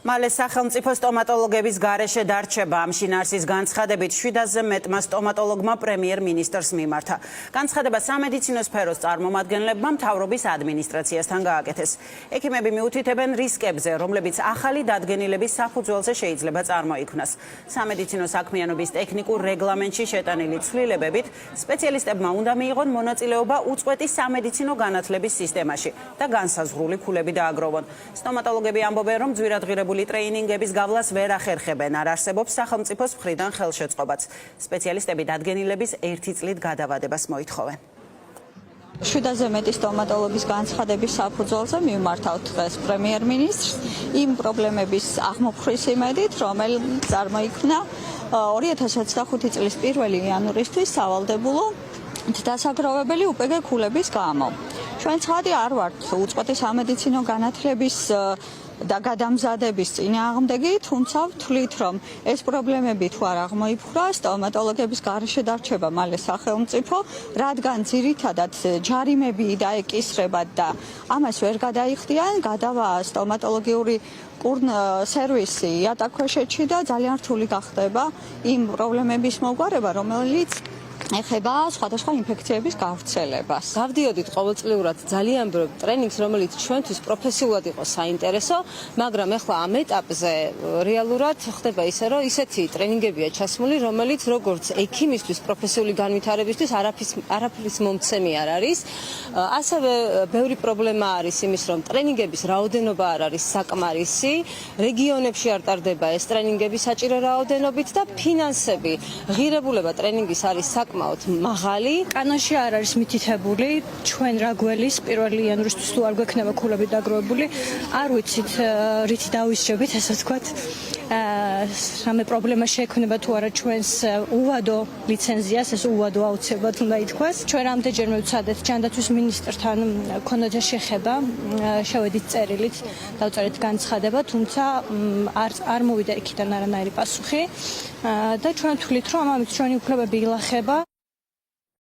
მალე სახელმწიფო სტომატოლოგების გარეშე დარჩება. ამ შინაარსის განცხადებით 700-ზე მეტმა სტომატოლოგმა პრემიერ-მინისტრს მიმართა. განცხადება სამედიცინო სფეროს წარმომადგენლებმა მთავრობის ადმინისტრაციასთან გააკეთეს. ექიმები მიუთითებენ რისკებზე, რომლებიც ახალი დადგენილების საფუძველზე შეიძლება წარმოიქმნას. სამედიცინო საქმიანობის ტექნიკურ რეგლამენტში შეტანილი ცვლილებებით სპეციალისტებმა უნდა მიიღონ მონაწილეობა უწყვეტი სამედიცინო განათლების სისტემაში და განსაზღვრული ქულები დააგროვონ. სტომატოლოგები ამბობენ, რომ ძვირადღირებული ტრეინინგების გავლას ვერ ახერხებენ, არ არსებობს სახელმწიფოს მხრიდან ხელშეწყობაც. სპეციალისტები დადგენილების 1 წლით გადავადებას მოითხოვენ. 700-ზე მეტი სტომატოლოგის განცხადების საფუძველზე მივმართავთ დღეს პრემიერ-მინისტრს იმ პრობლემების აღმოფხრის იმედით, რომელიც წარმოიქმნა 2025 წლის 1 იანვრისთვის სავალდებულო დასაგროვებელი UPG ქულების გამო. ჩვენ ცხადი არ ვართ უწყვეტი სამედიცინო განათლების და გადამზადების წინააღმდეგი, თუმცა ვთვლით, რომ ეს პრობლემები თუ არ აღმოიფხვრა, სტომატოლოგების გარეშე დარჩება მალე სახელმწიფო, რადგან ძირითადად ჯარიმები დაეკისრებათ და ამას ვერ გადაიხდიან, გადავა სტომატოლოგიური სერვისი იატაკქვეშეთში და ძალიან რთული გახდება იმ პრობლემების მოგვარება, რომელიც ეხება სხვადასხვა ინფექციების გავრცელებას. გავდიოდით ყოველწლიურად ძალიან ბევრ ტრენინგს, რომელიც ჩვენთვის პროფესიულად იყო საინტერესო, მაგრამ ახლა ამ ეტაპზე რეალურად ხდება ისე, რომ ისეთი ტრენინგებია ჩასმული, რომელიც როგორც ექიმისთვის პროფესიული განვითარებისთვის არაფრის მომცემი არ არის. ასევე ბევრი პრობლემა არის იმის, რომ ტრენინგების რაოდენობა არ არის საკმარისი, რეგიონებში არ ტარდება ეს ტრენინგები საჭირო რაოდენობით და ფინანსები, ღირებულება ტრენინგის არის საკმაოდ მაღალი. კანონში არ არის მითითებული ჩვენ რა გველის 1 იანვრისთვის თუ არ გვექნება ქულები დაგროვებული, არ ვიცით რითი დავისჯებით, ასე ვთქვათ. რამე პრობლემა შეექმნება თუ არა ჩვენს უვადო ლიცენზიას, ეს უვადო აუცილებლად უნდა ითქვას. ჩვენ რამდენჯერმე ვცადეთ ჯანდაცვის მინისტრთან ქონოდა შეხება, შევედით წერილით, დავწერეთ განცხადება, თუმცა არ მოვიდა იქიდან არანაირი პასუხი. და ჩვენ ვთვლით, რომ ამით ჩვენი უფლებები ილახება,